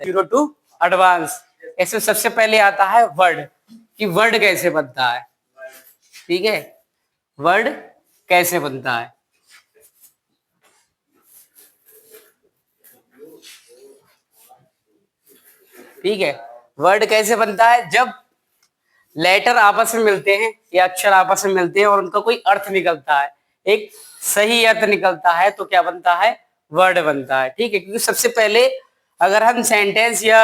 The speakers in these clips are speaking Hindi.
Zero to advance. इसमें सबसे पहले आता है वर्ड, कि वर्ड कैसे बनता है। ठीक है, वर्ड कैसे बनता है। ठीक है, वर्ड कैसे बनता है, जब लेटर आपस में मिलते हैं या अक्षर आपस में मिलते हैं और उनका कोई अर्थ निकलता है, एक सही अर्थ निकलता है, तो क्या बनता है, वर्ड बनता है। ठीक है, क्योंकि सबसे पहले अगर हम सेंटेंस या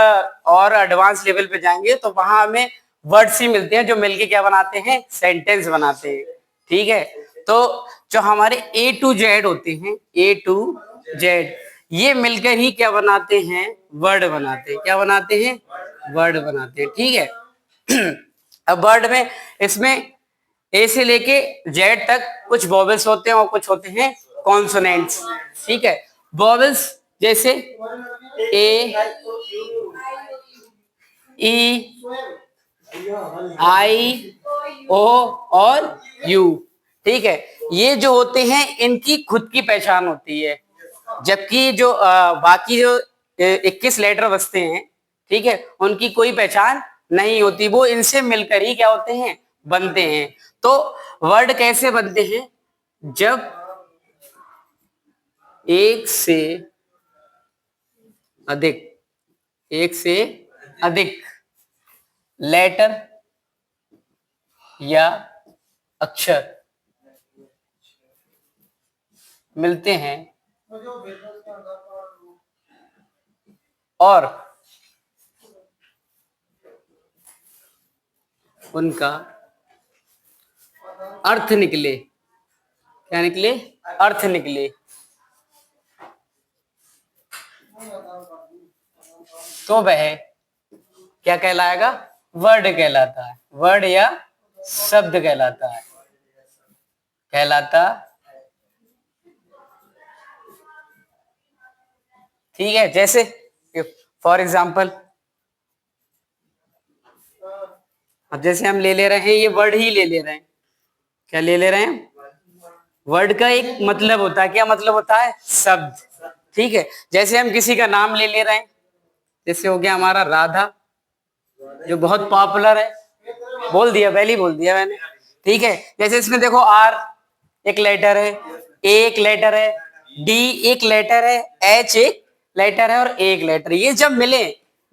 और एडवांस लेवल पे जाएंगे तो वहां हमें वर्ड्स ही मिलते हैं जो मिलके क्या बनाते हैं, सेंटेंस बनाते हैं। ठीक है, तो जो हमारे ए टू जेड होते हैं, ए टू जेड, ये मिलकर ही क्या बनाते हैं, वर्ड बनाते हैं। क्या बनाते हैं, वर्ड बनाते हैं। ठीक है अब वर्ड में इसमें ए से लेके जेड तक कुछ वॉवेल्स होते हैं और कुछ होते हैं कॉन्सोनेंट्स। ठीक है, वॉवेल्स जैसे ए, ई, आई, ओ और यू। ठीक है, ये जो होते हैं इनकी खुद की पहचान होती है, जबकि जो बाकी जो 21 लेटर बचते हैं, ठीक है, उनकी कोई पहचान नहीं होती, वो इनसे मिलकर ही क्या होते हैं, बनते हैं। तो वर्ड कैसे बनते हैं, जब एक से अधिक, एक से अधिक लेटर या अक्षर मिलते हैं और उनका अर्थ निकले। क्या निकले, अर्थ निकले, तो वह क्या कहलाएगा, वर्ड कहलाता है। वर्ड या शब्द कहलाता है, कहलाता। ठीक है, जैसे फॉर एग्जाम्पल, अब जैसे हम ले रहे हैं, ये वर्ड ही ले रहे हैं। क्या ले रहे हैं, वर्ड का एक मतलब होता है। क्या मतलब होता है, शब्द। ठीक है, जैसे हम किसी का नाम ले रहे हैं, जैसे हो गया हमारा राधा, जो बहुत पॉपुलर है, बोल दिया, पहले ही बोल दिया मैंने। ठीक है, जैसे इसमें देखो आर एक लेटर है, ए एक लेटर है, डी एक लेटर है, एच एक लेटर है और एक लेटर, ये जब मिले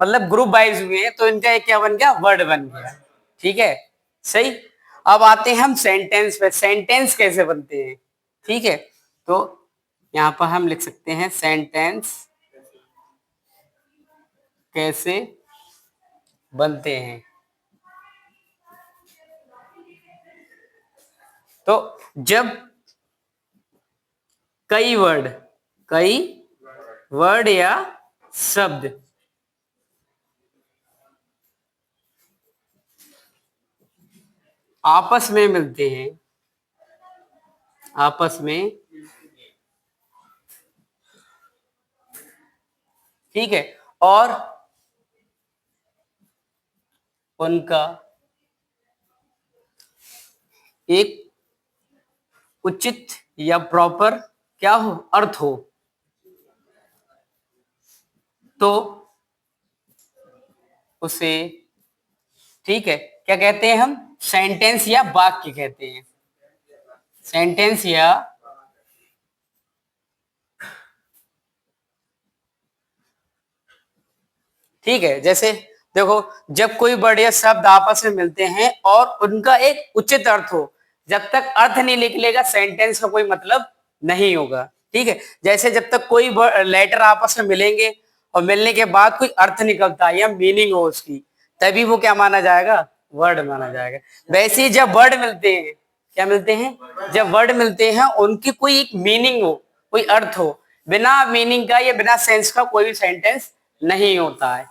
मतलब ग्रुप वाइज हुए हैं, तो इनका एक क्या बन गया, वर्ड बन गया। ठीक है, सही। अब आते हैं हम सेंटेंस पे, सेंटेंस कैसे बनते हैं। ठीक है, तो यहां पर हम लिख सकते हैं सेंटेंस कैसे बनते हैं। तो जब कई वर्ड, कई वर्ड या शब्द आपस में मिलते हैं, आपस में, ठीक है, और उनका एक उचित या प्रॉपर क्या हो, अर्थ हो, तो उसे, ठीक है, क्या कहते हैं हम, सेंटेंस या वाक्य कहते हैं। सेंटेंस या ठीक है, जैसे देखो, जब कोई वर्ड या शब्द आपस में मिलते हैं और उनका एक उचित अर्थ हो, जब तक अर्थ नहीं निकलेगा सेंटेंस का कोई मतलब नहीं होगा। ठीक है, जैसे जब तक कोई लेटर आपस में मिलेंगे और मिलने के बाद कोई अर्थ निकलता है या मीनिंग हो उसकी, तभी वो क्या माना जाएगा, वर्ड माना जाएगा। वैसे ही जब वर्ड मिलते हैं, क्या मिलते हैं, जब वर्ड मिलते हैं उनकी कोई एक मीनिंग हो, कोई अर्थ हो, बिना मीनिंग का या बिना सेंस का कोई भी सेंटेंस नहीं होता है।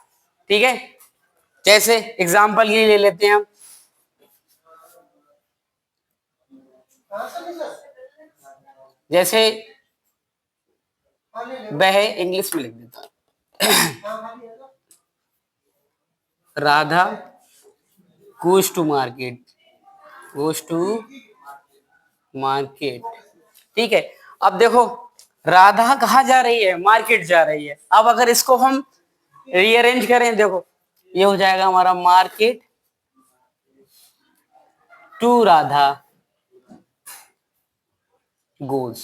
ठीक है, जैसे एग्जाम्पल ये ले लेते हैं हम, जैसे वह, इंग्लिश में लिख देता हूं, Radha goes to market, goes to market. ठीक है, अब देखो राधा कहाँ जा रही है, मार्केट जा रही है। अब अगर इसको हम रीअरेंज करें, देखो ये हो जाएगा हमारा मार्केट टू राधा गोज।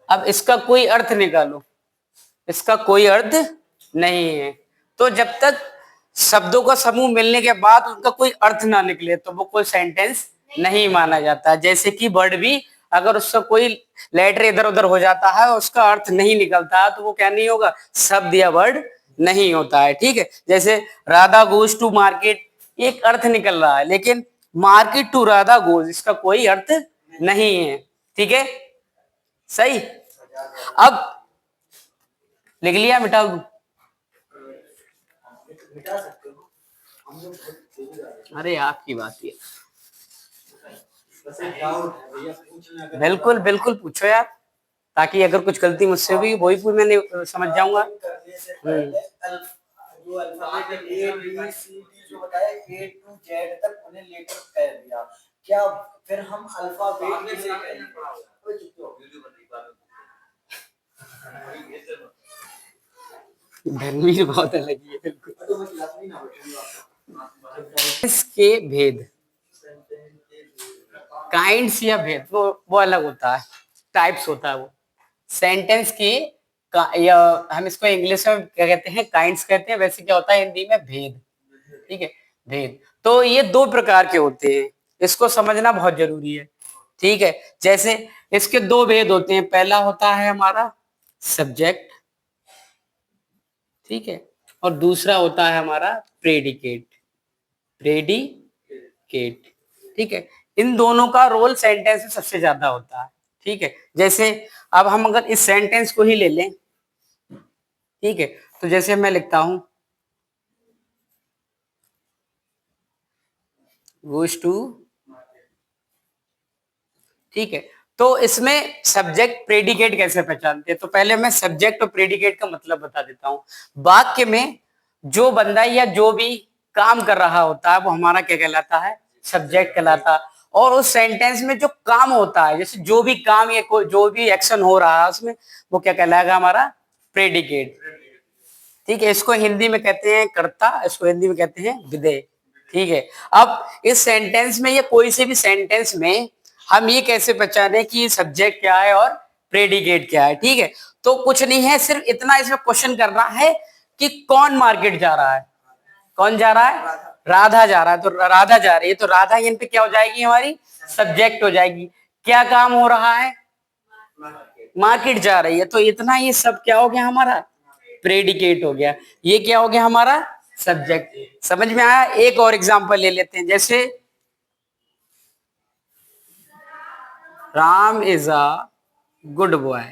अब इसका कोई अर्थ निकालो, इसका कोई अर्थ नहीं है। तो जब तक शब्दों का समूह मिलने के बाद उनका कोई अर्थ ना निकले तो वो कोई सेंटेंस नहीं माना जाता। जैसे कि वर्ड भी, अगर उसका कोई लेटर इधर उधर हो जाता है और उसका अर्थ नहीं निकलता है तो वो क्या नहीं होगा, शब्द या वर्ड नहीं होता है। ठीक है, जैसे राधा गोज टू मार्केट, एक अर्थ निकल रहा है, लेकिन मार्केट टू राधा गोज इसका कोई अर्थ नहीं है। ठीक है, सही। अब लिख लिया, मिटा दूं? अरे आपकी बात है, बिल्कुल बिल्कुल पूछो यार, ताकि अगर कुछ गलती मुझसे हुई वही भी मैंने समझ जाऊंगा। जो alphabet A B C D जो बताया ए टू जेड तक उन्हें लेटर कह दिया, क्या फिर हम अल्फाबेट धनवीर बहुत अलग है बिल्कुल। इसके भेद, काइंड्स या भेद वो अलग होता है, टाइप्स होता है वो। सेंटेंस की या हम इसको इंग्लिश में क्या कहते हैं, काइंड्स कहते हैं, वैसे क्या होता है हिंदी में, भेद। ठीक है, भेद। तो ये दो प्रकार के होते हैं, इसको समझना बहुत जरूरी है। ठीक है, जैसे इसके दो भेद होते हैं, पहला होता है हमारा सब्जेक्ट, ठीक है, और दूसरा होता है हमारा प्रेडिकेट। प्रेडिकेट, ठीक है, इन दोनों का रोल सेंटेंस में सबसे ज्यादा होता है। ठीक है, जैसे अब हम अगर इस सेंटेंस को ही ले लें, ठीक है, तो जैसे मैं लिखता हूं गोज टू, ठीक है, तो इसमें सब्जेक्ट प्रेडिकेट कैसे पहचानते हैं, तो पहले मैं सब्जेक्ट और प्रेडिकेट का मतलब बता देता हूं। वाक्य में जो बंदा या जो भी काम कर रहा होता है वो हमारा क्या कहलाता है, सब्जेक्ट कहलाता है। और उस सेंटेंस में जो काम होता है, जैसे जो भी काम या जो भी एक्शन हो रहा है उसमें, वो क्या कहलाएगा, हमारा प्रेडिकेट। ठीक है, इसको हिंदी में कहते हैं कर्ता, इसको हिंदी में कहते हैं विधेय। ठीक है, अब इस सेंटेंस में या कोई से भी सेंटेंस में हम ये कैसे पहचाने कि सब्जेक्ट क्या है और प्रेडिकेट क्या है। ठीक है, तो कुछ नहीं है, सिर्फ इतना इसमें क्वेश्चन करना है कि कौन मार्केट जा रहा है, कौन जा रहा है, राधा जा रहा है, तो राधा जा रही है, तो राधा यहाँ पे क्या हो जाएगी, हमारी सब्जेक्ट हो जाएगी। क्या काम हो रहा है, मार्केट जा रही है, तो इतना ये सब क्या हो गया, हमारा प्रेडिकेट हो गया। ये क्या हो गया, हमारा सब्जेक्ट। समझ में आया? एक और एग्जांपल ले लेते हैं, जैसे Ram is a good boy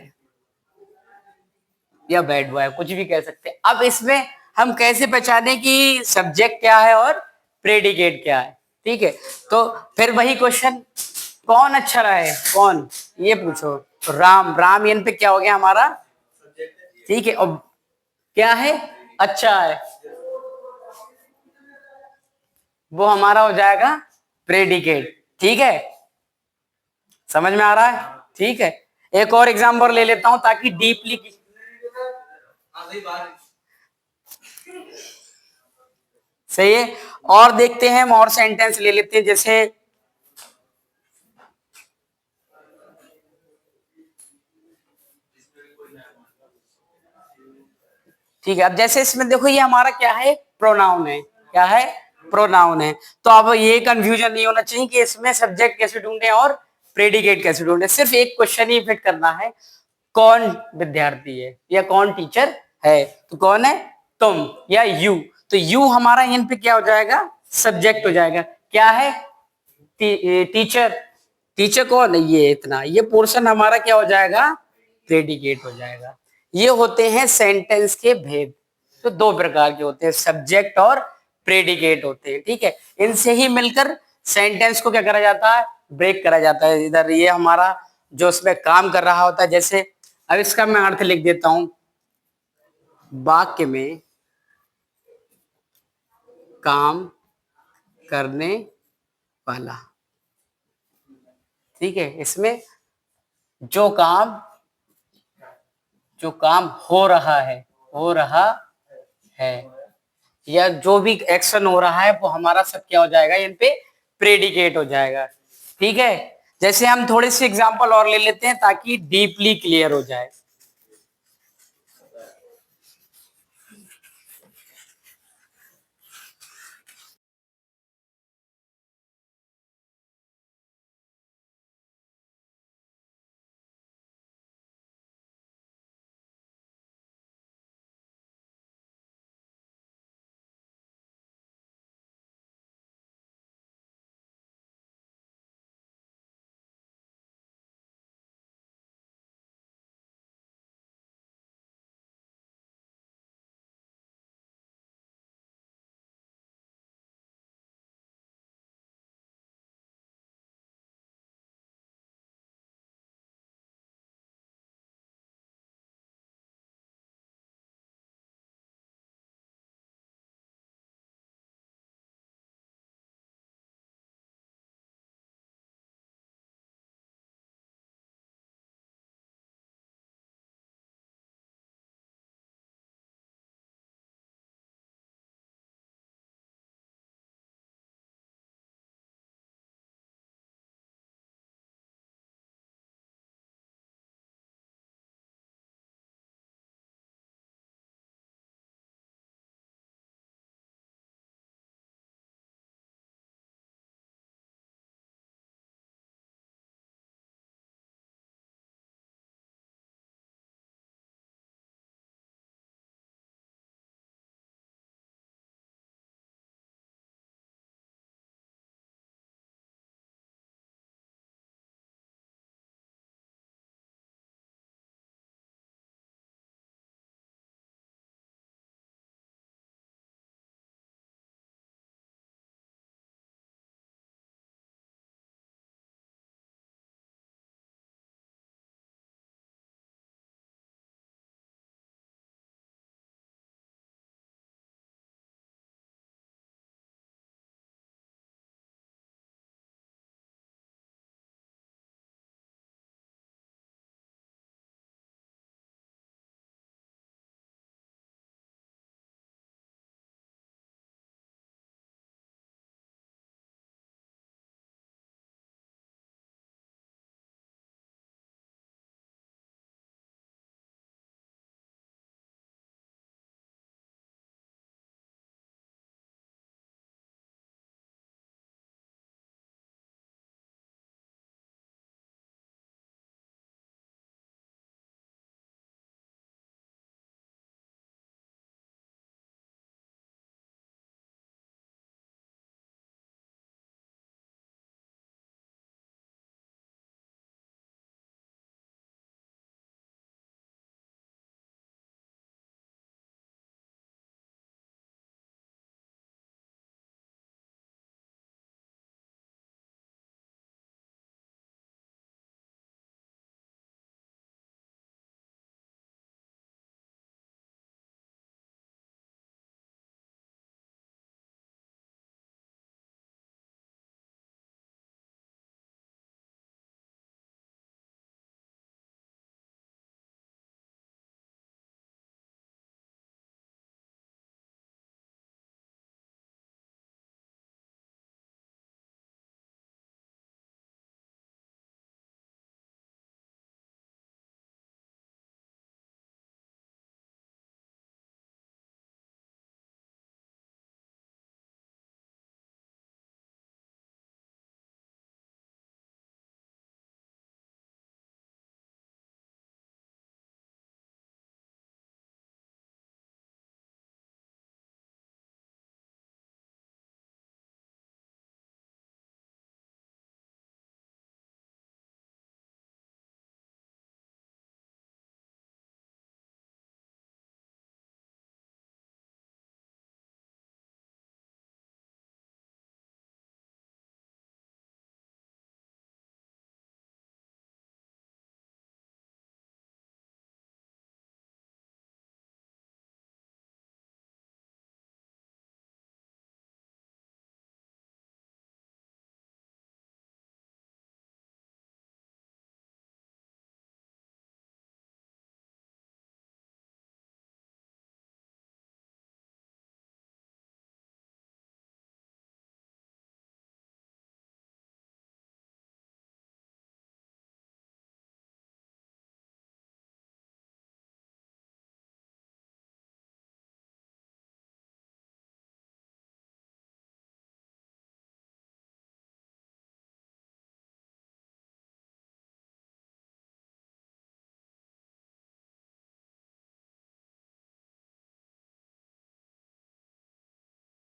या बैड बॉय, कुछ भी कह सकते हैं। अब इसमें हम कैसे पहचाने कि सब्जेक्ट क्या है और प्रेडिकेट क्या है। ठीक है, तो फिर वही क्वेश्चन, कौन अच्छा रहे, कौन, ये पूछो। तो राम, राम इन पे क्या हो गया, हमारा, ठीक है, और क्या है, अच्छा है, वो हमारा हो जाएगा प्रेडिकेट। ठीक है, समझ में आ रहा है? ठीक है, एक और एग्जांपल ले लेता हूं ताकि डीपली, सही है, और देखते हैं हम, और सेंटेंस ले लेते हैं, जैसे ठीक है, अब जैसे इसमें देखो ये हमारा क्या है, प्रोनाउन है, क्या है, प्रोनाउन है। तो अब ये कंफ्यूजन नहीं होना चाहिए कि इसमें सब्जेक्ट कैसे ढूंढे और प्रेडिकेट कैसे ढूंढे। सिर्फ एक क्वेश्चन ही फिट करना है, कौन विद्यार्थी है या कौन टीचर है, तो कौन है, तुम या यू। तो यू हमारा यहाँ पे क्या हो जाएगा, सब्जेक्ट हो जाएगा। क्या है, टीचर, टीचर कौन है, ये इतना, ये पोर्शन हमारा क्या हो जाएगा, प्रेडिकेट हो जाएगा। ये होते हैं सेंटेंस के भेद। तो दो प्रकार के होते हैं, सब्जेक्ट और प्रेडिकेट होते हैं। ठीक है, इनसे ही मिलकर सेंटेंस को क्या करा जाता है, ब्रेक करा जाता है। इधर ये हमारा जो उसमें काम कर रहा होता है, जैसे अब इसका मैं अर्थ लिख देता हूं, वाक्य में काम करने वाला। ठीक है, इसमें जो काम, जो काम हो रहा है, हो रहा है, या जो भी एक्शन हो रहा है वो हमारा सब क्या हो जाएगा, इन पे प्रेडिकेट हो जाएगा। ठीक है, जैसे हम थोड़े से एग्जांपल और ले लेते हैं ताकि डीपली क्लियर हो जाए।